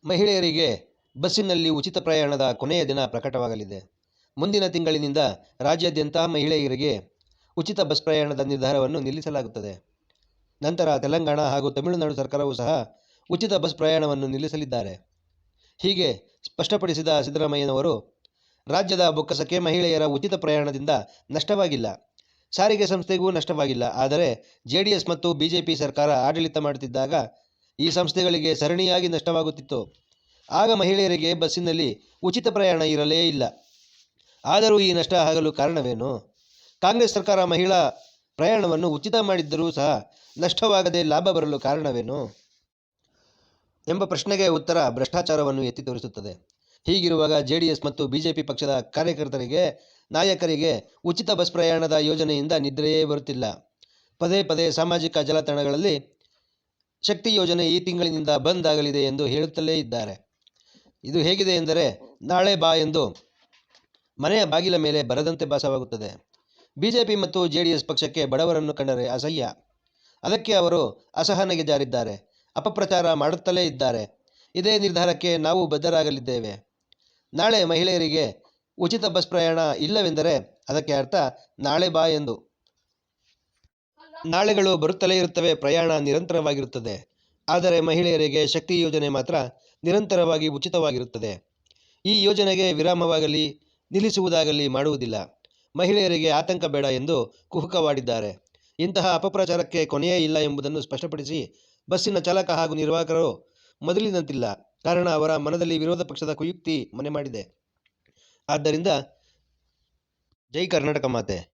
ಮಹಿಳೆಯರಿಗೆ ಬಸ್ಸಿನಲ್ಲಿ ಉಚಿತ ಪ್ರಯಾಣದ ಕೊನೆಯ ದಿನ ಪ್ರಕಟವಾಗಲಿದೆ. ಮುಂದಿನ ತಿಂಗಳಿನಿಂದ ರಾಜ್ಯಾದ್ಯಂತ ಮಹಿಳೆಯರಿಗೆ ಉಚಿತ ಬಸ್ ಪ್ರಯಾಣದ ನಿರ್ಧಾರವನ್ನು ನಿಲ್ಲಿಸಲಾಗುತ್ತದೆ. ನಂತರ ತೆಲಂಗಾಣ ಹಾಗೂ ತಮಿಳುನಾಡು ಸರ್ಕಾರವೂ ಸಹ ಉಚಿತ ಬಸ್ ಪ್ರಯಾಣವನ್ನು ನಿಲ್ಲಿಸಲಿದ್ದಾರೆ. ಹೀಗೆ ಸ್ಪಷ್ಟಪಡಿಸಿದ ಸಿದ್ದರಾಮಯ್ಯನವರು, ರಾಜ್ಯದ ಬೊಕ್ಕಸಕ್ಕೆ ಮಹಿಳೆಯರ ಉಚಿತ ಪ್ರಯಾಣದಿಂದ ನಷ್ಟವಾಗಿಲ್ಲ, ಸಾರಿಗೆ ಸಂಸ್ಥೆಗೂ ನಷ್ಟವಾಗಿಲ್ಲ. ಆದರೆ ಜೆಡಿಎಸ್ ಮತ್ತು ಬಿಜೆಪಿ ಸರ್ಕಾರ ಆಡಳಿತ ಮಾಡುತ್ತಿದ್ದಾಗ ಈ ಸಂಸ್ಥೆಗಳಿಗೆ ಸರಣಿಯಾಗಿ ನಷ್ಟವಾಗುತ್ತಿತ್ತು. ಆಗ ಮಹಿಳೆಯರಿಗೆ ಬಸ್ಸಿನಲ್ಲಿ ಉಚಿತ ಪ್ರಯಾಣ ಇರಲೇ ಇಲ್ಲ. ಆದರೂ ಈ ನಷ್ಟ ಆಗಲು ಕಾರಣವೇನು? ಕಾಂಗ್ರೆಸ್ ಸರ್ಕಾರ ಮಹಿಳಾ ಪ್ರಯಾಣವನ್ನು ಉಚಿತ ಮಾಡಿದ್ದರೂ ಸಹ ನಷ್ಟವಾಗದೆ ಲಾಭ ಬರಲು ಕಾರಣವೇನು ಎಂಬ ಪ್ರಶ್ನೆಗೆ ಉತ್ತರ ಭ್ರಷ್ಟಾಚಾರವನ್ನು ಎತ್ತಿ ತೋರಿಸುತ್ತದೆ. ಹೀಗಿರುವಾಗ ಜೆಡಿಎಸ್ ಮತ್ತು ಬಿಜೆಪಿ ಪಕ್ಷದ ಕಾರ್ಯಕರ್ತರಿಗೆ, ನಾಯಕರಿಗೆ ಉಚಿತ ಬಸ್ ಪ್ರಯಾಣದ ಯೋಜನೆಯಿಂದ ನಿದ್ರೆಯೇ ಬರುತ್ತಿಲ್ಲ. ಪದೇ ಪದೇ ಸಾಮಾಜಿಕ ಜಾಲತಾಣಗಳಲ್ಲಿ ಶಕ್ತಿ ಯೋಜನೆ ಈ ತಿಂಗಳಿನಿಂದ ಬಂದ್ ಆಗಲಿದೆ ಎಂದು ಹೇಳುತ್ತಲೇ ಇದ್ದಾರೆ. ಇದು ಹೇಗಿದೆ ಎಂದರೆ, ನಾಳೆ ಬಾ ಎಂದು ಮನೆಯ ಬಾಗಿಲ ಮೇಲೆ ಬರದಂತೆ ಭಾಸವಾಗುತ್ತದೆ. ಬಿಜೆಪಿ ಮತ್ತು ಜೆಡಿಎಸ್ ಪಕ್ಷಕ್ಕೆ ಬಡವರನ್ನು ಕಂಡರೆ ಅಸಹ್ಯ. ಅದಕ್ಕೆ ಅವರು ಅಸಹನೆಗೆ ಜಾರಿದ್ದಾರೆ, ಅಪಪ್ರಚಾರ ಮಾಡುತ್ತಲೇ ಇದ್ದಾರೆ. ಇದೇ ನಿರ್ಧಾರಕ್ಕೆ ನಾವು ಬದ್ಧರಾಗಲಿದ್ದೇವೆ. ನಾಳೆ ಮಹಿಳೆಯರಿಗೆ ಉಚಿತ ಬಸ್ ಪ್ರಯಾಣ ಇಲ್ಲವೆಂದರೆ ಅದಕ್ಕೆ ಅರ್ಥ ನಾಳೆ ಬಾ ಎಂದು. ನಾಳೆಗಳು ಬರುತ್ತಲೇ ಇರುತ್ತವೆ, ಪ್ರಯಾಣ ನಿರಂತರವಾಗಿರುತ್ತದೆ. ಆದರೆ ಮಹಿಳೆಯರಿಗೆ ಶಕ್ತಿ ಯೋಜನೆ ಮಾತ್ರ ನಿರಂತರವಾಗಿ ಉಚಿತವಾಗಿರುತ್ತದೆ. ಈ ಯೋಜನೆಗೆ ವಿರಾಮವಾಗಲಿ ನಿಲ್ಲಿಸುವುದಾಗಲಿ ಮಾಡುವುದಿಲ್ಲ. ಮಹಿಳೆಯರಿಗೆ ಆತಂಕ ಬೇಡ ಎಂದು ಕುಹುಕವಾಡಿದ್ದಾರೆ. ಇಂತಹ ಅಪಪ್ರಚಾರಕ್ಕೆ ಕೊನೆಯೇ ಇಲ್ಲ ಎಂಬುದನ್ನು ಸ್ಪಷ್ಟಪಡಿಸಿ ಬಸ್ಸಿನ ಚಾಲಕ ಹಾಗೂ ನಿರ್ವಾಹಕರು ಮೊದಲಿನಂತಿಲ್ಲ. ಕಾರಣ, ಅವರ ಮನದಲ್ಲಿ ವಿರೋಧ ಪಕ್ಷದ ಕುಯುಕ್ತಿ ಮನೆ ಮಾಡಿದೆ. ಆದ್ದರಿಂದ ಜೈ ಕರ್ನಾಟಕ ಮಾತೆ.